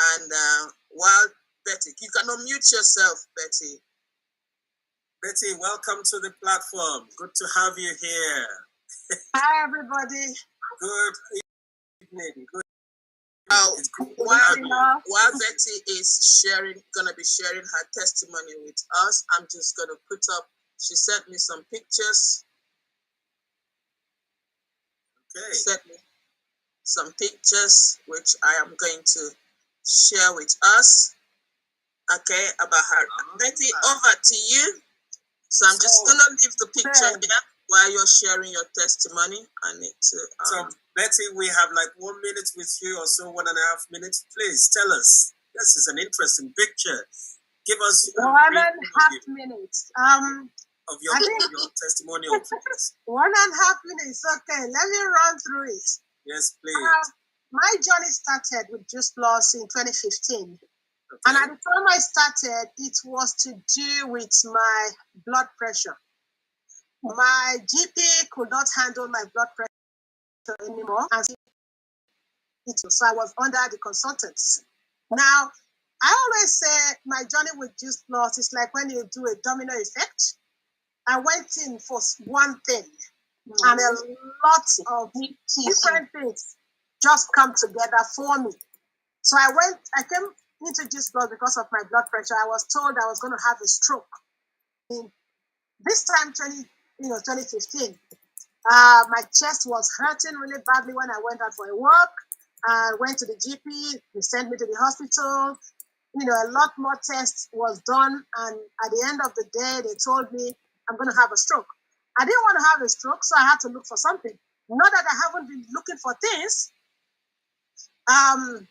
And while Betty, you can unmute yourself, Betty. Betty, welcome to the platform. Good to have you here. Hi, everybody. Good evening. Good. While Betty is gonna be sharing her testimony with us, I'm just gonna put up. She sent me some pictures. Okay. Sent me some pictures which I am going to share with us. Okay, about her. Betty, over to you. So I'm just gonna leave the picture here while you're sharing your testimony. I need to. So Betty, we have like 1 minute with you or so, 1.5 minutes. Please tell us. This is an interesting picture. Give us 1.5 minutes. Of your testimonial, please. 1.5 minutes. Okay, let me run through it. Yes, please. My journey started with Juice Plus in 2015. Okay. And at the time I started, it was to do with my blood pressure. My GP could not handle my blood pressure anymore. And so I was under the consultants. Now, I always say my journey with Juice Plus is like when you do a domino effect. I went in for one thing, and a lot of different things just come together for me. So I came into Juice Plus because of my blood pressure. I was told I was going to have a stroke. In this time, 2015, my chest was hurting really badly when I went out for a walk. I went to the GP, they sent me to the hospital. A lot more tests was done, and at the end of the day, they told me I'm going to have a stroke. I didn't want to have a stroke, so I had to look for something. Not that I haven't been looking for things. Not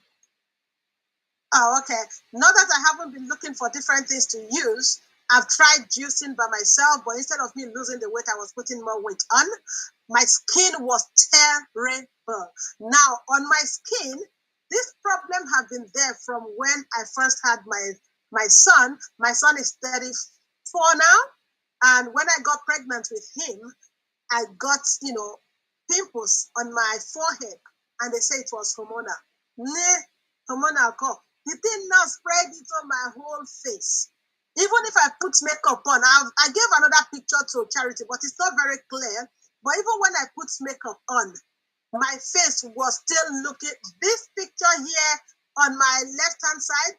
that I haven't been looking for different things to use. I've tried juicing by myself, but instead of me losing the weight, I was putting more weight on. My skin was terrible. Now, on my skin, this problem had been there from when I first had my son. My son is 34 now. And when I got pregnant with him, I got, pimples on my forehead. And they say it was hormonal. Hormonal cough. The thing now spread it on my whole face. Even if I put makeup on, I gave another picture to Charity, but it's not very clear. But even when I put makeup on, my face was still looking. This picture here on my left-hand side,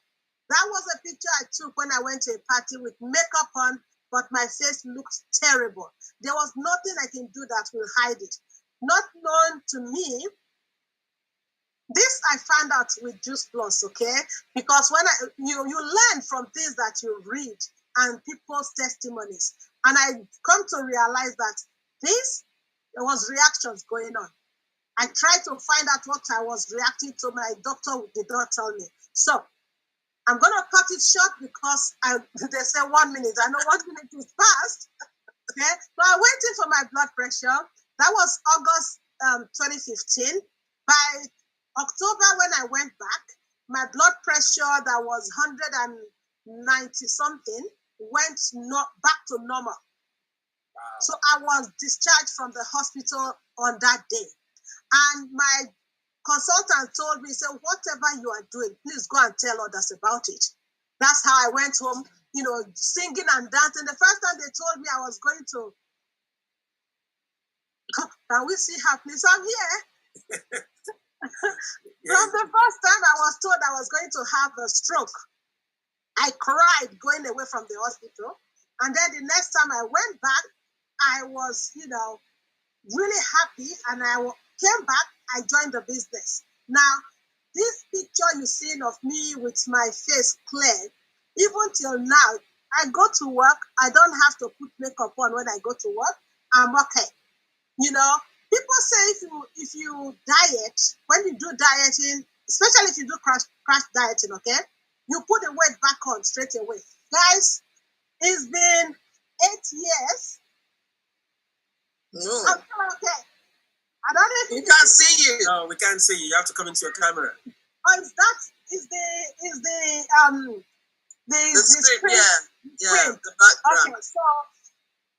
that was a picture I took when I went to a party with makeup on, but my face looked terrible. There was nothing I can do that will hide it. Not known to me. This I found out with Juice Plus, okay? Because when you learn from things that you read and people's testimonies, and I come to realize that there was reactions going on. I tried to find out what I was reacting to. My doctor did not tell me. So I'm gonna cut it short because they say 1 minute. I know 1 minute is past. Okay, so I went in for my blood pressure. That was August 2015. By October, when I went back, my blood pressure that was 190 something went back to normal. Wow. So I was discharged from the hospital on that day. And my consultant told me, he said, whatever you are doing, please go and tell others about it. That's how I went home, singing and dancing. The first time they told me I was going to, can we see her, please? I'm here. From the first time I was told I was going to have a stroke, I cried going away from the hospital. And then the next time I went back, I was, really happy. And I came back, I joined the business. Now, this picture you've seen of me with my face clear, even till now, I go to work, I don't have to put makeup on when I go to work. I'm okay. People say if you diet, when you do dieting, especially if you do crash dieting, okay, you put the weight back on straight away. Guys, it's been 8 years. No. I'm still okay. I don't know if you can't see you. No, we can't see you. You have to come into your camera. Oh, the screen? Yeah, the background. Okay, so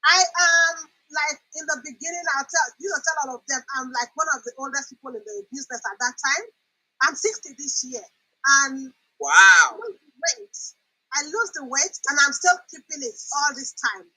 I am like in the beginning. I'll tell all of them. I'm like one of the oldest people in the business at that time. I'm 60 this year, and Wow. I lose the weight and I'm still keeping it all this time.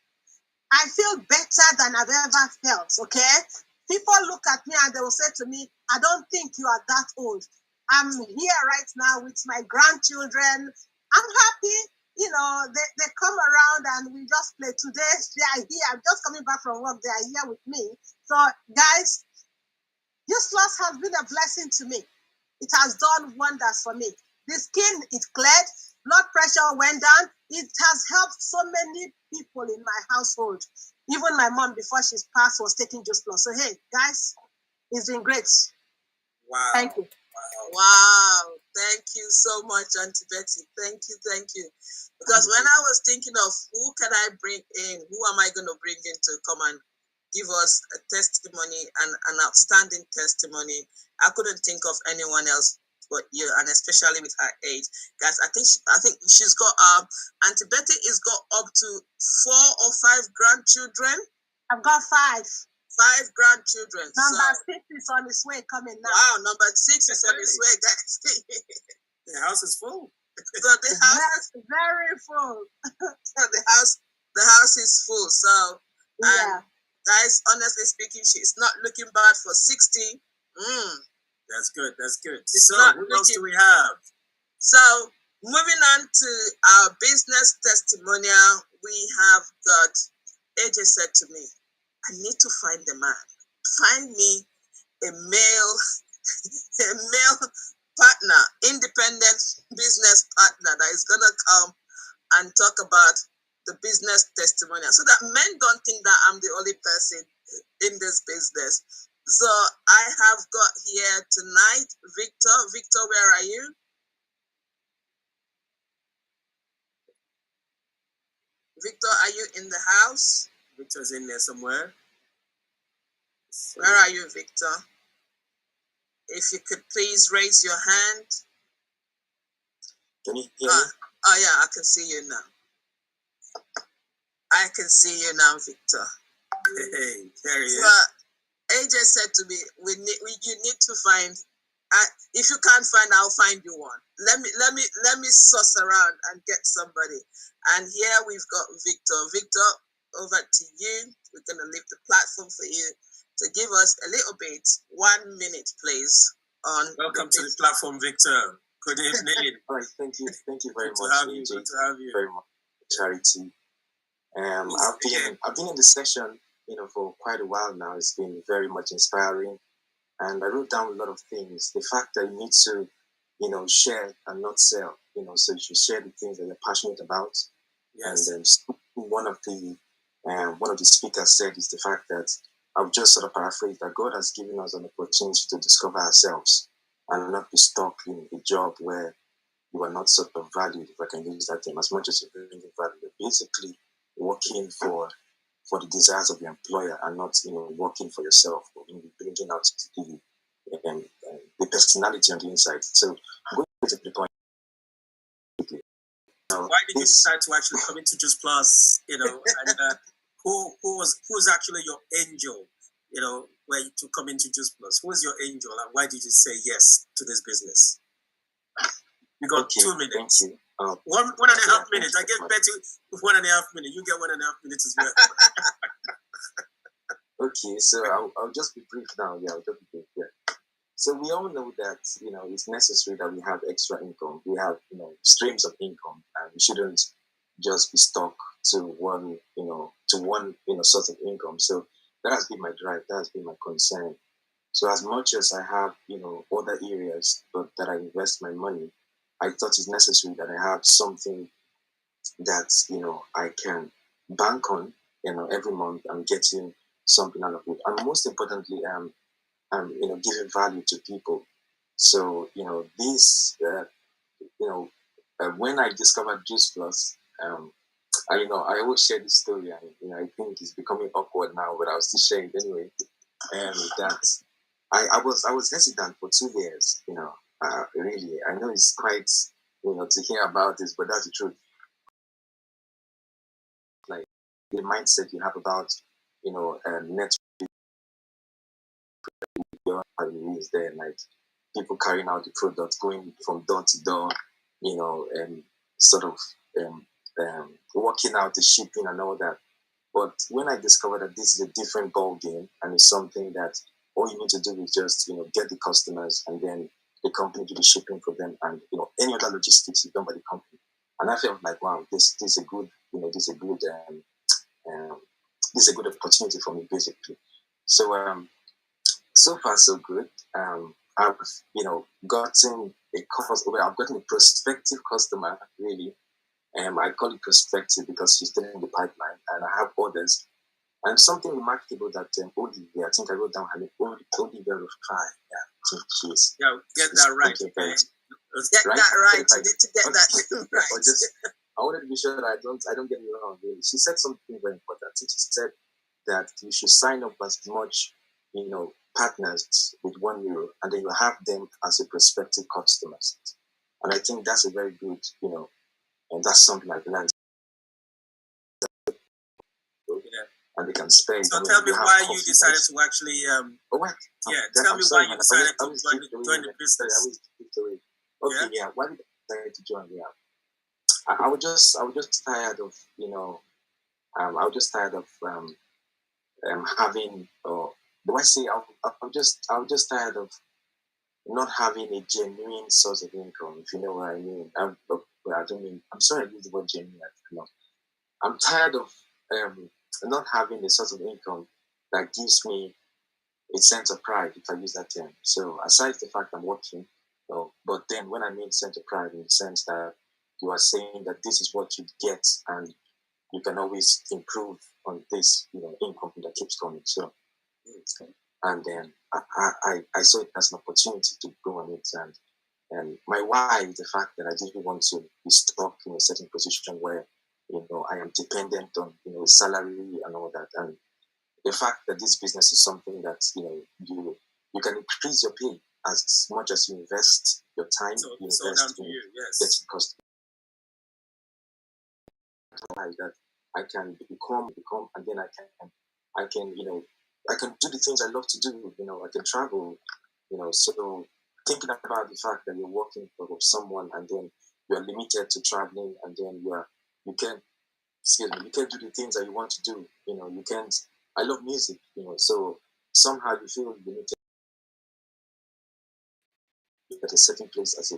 I feel better than I've ever felt, okay? People look at me and they will say to me, I don't think you are that old. I'm here right now with my grandchildren. I'm happy. You know, they come around and we just play. Today, they are here. I'm just coming back from work. They are here with me. So, guys, this loss has been a blessing to me. It has done wonders for me. The skin is cleared, blood pressure went down. It has helped so many people in my household. Even my mom, before she passed, was taking Juice Plus. So, hey, guys, it's been great. Wow. Thank you. Wow. Thank you so much, Auntie Betty. Thank you. Because when I was thinking of who can I bring in, who am I going to bring in to come and give us a testimony and an outstanding testimony, I couldn't think of anyone else but you, and especially with her age, guys. I think she's got Auntie Betty has got up to 4 or 5 grandchildren. I've got 5. 5 grandchildren. Number 6 is on its way coming now. Wow, number 6 is on its way, guys. The house is full. So the house is very full. So the house is full. So yeah. Guys, honestly speaking, she's not looking bad for 60. That's good. It's So not who else looking- do we have? So moving on to our business testimonial, we have got AJ said to me, I need to find a man. Find me a male partner, independent business partner that is gonna come and talk about the business testimonial so that men don't think that I'm the only person in this business. So I have got here tonight Victor. Victor, where are you? Victor, are you in the house? Victor's in there somewhere. Where are you, Victor? If you could please raise your hand. Can you hear me? Oh yeah, I can see you now. I can see you now, Victor. Hey, there he is. But AJ said to me, you need to find. If you can't find, I'll find you one. Let me suss around and get somebody. And here we've got Victor. Victor, over to you. We're gonna leave the platform for you to give us a little bit. 1 minute, please. Welcome to the platform, Victor. Good evening. All right, thank you very Good much. to have you. AJ. Good to have you. Very much, Charity. I've been in the session, for quite a while now. It's been very much inspiring, and I wrote down a lot of things. The fact that you need to, share and not sell. So you should share the things that you're passionate about. Yes. And one of the speakers said is the fact that I've just sort of paraphrased that God has given us an opportunity to discover ourselves and not be stuck in a job where you are not sort of valued, if I can use that term, as much as you're bringing value. You're basically working for the desires of your employer and not, working for yourself, or bringing out the personality on the inside. So I'm going to the point. Why did you decide to actually come into Juice Plus? And who's actually your angel? Where to come into Juice Plus? Who is your angel, and why did you say yes to this business? You got 2 minutes. Thank you. One and a half minutes. I gave Betty 1.5 minutes. You get 1.5 minutes as well. Okay, so I'll just be brief now. Yeah, I'll just be brief. Yeah. So we all know that it's necessary that we have extra income. We have streams of income, and we shouldn't just be stuck to one source of income. So that has been my drive. That has been my concern. So as much as I have other areas, but that I invest my money, I thought it's necessary that I have something that I can bank on every month. I'm getting something out of it, and most importantly, giving value to people. So this when I discovered Juice Plus, I always share this story, and I think it's becoming awkward now, but I'll still share it anyway. That I was hesitant for 2 years. Really, I know it's quite to hear about this, but that's the truth. Like the mindset you have about net is there, like people carrying out the product, going from door to door, sort of working out the shipping and all that. But when I discovered that this is a different ball game and it's something that all you need to do is just get the customers and then the company do the shipping for them, and any other logistics is done by the company. And I felt like, wow, this is a good this is a good opportunity for me, basically. So so far so good. I've gotten I've gotten a prospective customer, really. I call it prospective because she's still in the pipeline, and I have others. And something remarkable that Olivia, I think I wrote down her name, Olivia Rufai. Yeah, get that right. Get that right. You need to get that right. I wanted to be sure that I don't get it wrong, really. She said something very important. She said that you should sign up as much, partners with €1, and then you have them as a prospective customers. And I think that's a very good, and that's something I've learned. And they can spend. So tell me why you decided to actually. Tell me why you decided to join the business. Okay, why did I decide to join? I was just tired of I was just tired of having. Do I say I was just tired of not having a genuine source of income, if you know what I mean. I don't mean. I'm sorry I used the word genuine. I'm tired of not having a source of income that gives me a sense of pride, if I use that term. So aside the fact I'm working, but then when I mean sense of pride in the sense that you are saying that this is what you get and you can always improve on this, income that keeps coming. So, and then I saw it as an opportunity to go on it. And my why is the fact that I didn't want to be stuck in a certain position where I am dependent on a salary and all that. And the fact that this business is something that you can increase your pay as much as you invest your time. So you invest in getting customers. That I can become, and then I can do the things I love to do. I can travel. So thinking about the fact that you're working for someone and then you are limited to traveling, and then you can't do the things that you want to do. You can't. I love music, so somehow you feel limited at a certain place at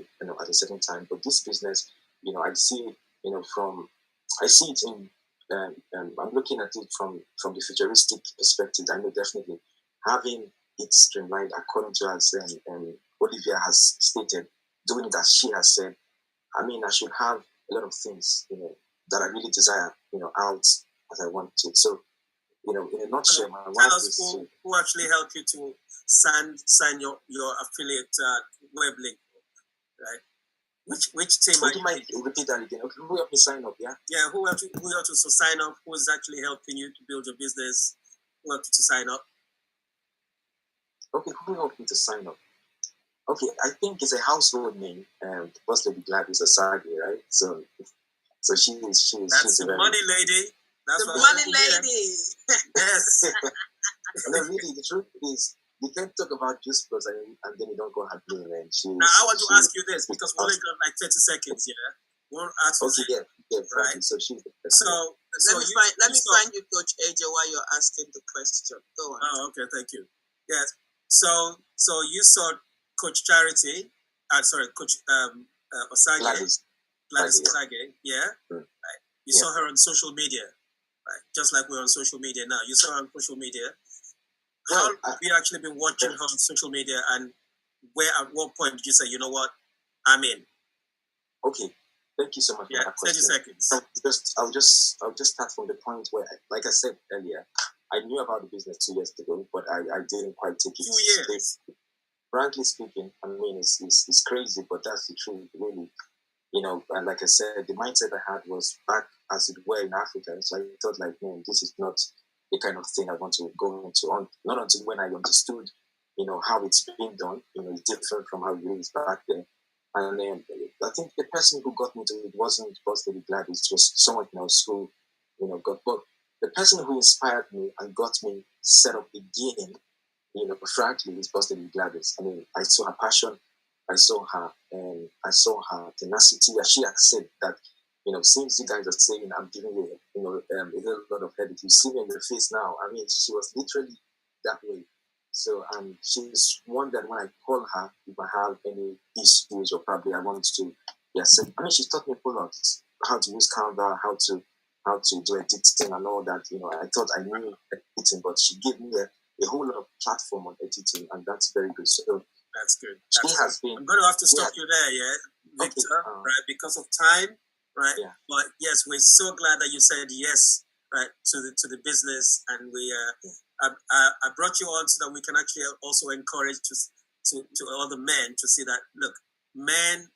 a certain time. But this business, I see it in. I'm looking at it from the futuristic perspective. I know definitely having it streamlined according to as Olivia has stated, doing it as she has said. I mean, I should have a lot of things, that I really desire, out as I want to. So, in a nutshell, my wife is who actually helped you to sign your affiliate web link, right? Which team? Would you mind repeat that again? Okay, who helped me sign up? Yeah. Yeah, who helped you to sign up? Who is actually helping you to build your business? Who helped you to sign up? Okay, who helped me to sign up? Okay, I think it's a household name. First Lady Gladys Asagi, right? So she's the money lady. That's the money lady. Yes. No, really, the truth is, you can't talk about Juice Plus and then you don't go have me, man. Now I want to ask you this because we only got like 30 seconds. We'll ask you. Okay, yeah, right. So she's the person. Let me find you, Coach AJ, while you're asking the question. Go on. Oh, okay, thank you. Yes. So you saw Coach Charity. Coach Osage. Gladys Osage. Yeah. Right. You saw her on social media. Right. Just like we're on social media now. You saw her on social media. How have you actually been watching her on social media, and at what point did you say, you know what, I'm in? Okay, thank you so much for that question. 30 seconds. I'll just start from the point where, like I said earlier, I knew about the business 2 years ago, but I didn't quite take it. 2 years. Frankly speaking, I mean, it's crazy, but that's the truth, really. And like I said, the mindset I had was back as it were in Africa. So I thought like, man, this is not the kind of thing I want to go into. Not until when I understood, how it's being done. It's different from how it is back then. And then I think the person who got me to it wasn't Boss Lady Gladys. It was someone else who, got. But the person who inspired me and got me set up again, frankly, is Boss Lady Gladys. I mean, I saw her passion. I saw her, and I saw her tenacity. She had said that, since you guys are saying I'm giving you, a whole lot of headache, you see me in the face now. I mean, she was literally that way. So she's one that when I call her, if I have any issues or probably I want to, I mean, she's taught me a lot, how to use Canva, how to do editing and all that. I thought I knew editing, but she gave me a whole lot of platform on editing, and that's very good. So that's good. Been. I'm going to have to stop you there, Victor, okay. Right? Because of time, right? Yeah. But yes, we're so glad that you said yes, right, to the business, and we I brought you on so that we can actually also encourage to other men to see that look, men,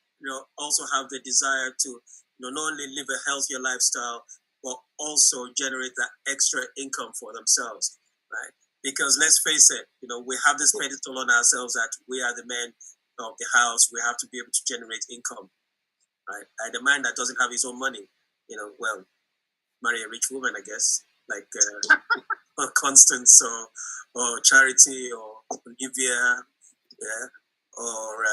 also have the desire to not only live a healthier lifestyle, but also generate that extra income for themselves, right? Because let's face it, we have this pedestal on ourselves that we are the men of the house. We have to be able to generate income, right? And the man that doesn't have his own money, well, marry a rich woman, I guess, like or Constance or Charity or Olivia, yeah, or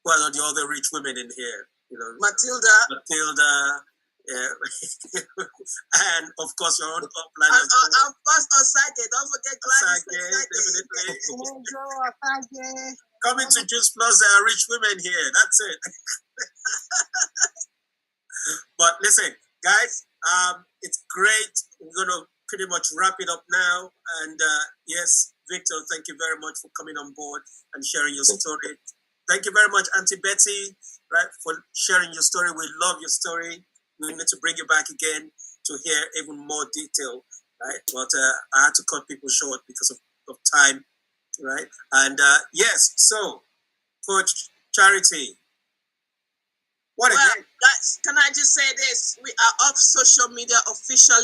what are the other rich women in here? Matilda. Yeah. And of course your own upline. Of course, Osage. Don't forget Gladys. Definitely. Coming to Juice Plus, there are rich women here. That's it. But listen, guys, it's great. We're gonna pretty much wrap it up now. And yes, Victor, thank you very much for coming on board and sharing your story. Thank you very much, Auntie Betty, right, for sharing your story. We love your story. We need to bring you back again to hear even more detail, right? But I had to cut people short because of time, right? And yes, so Coach Charity, guys, can I just say this? We are off social media officially.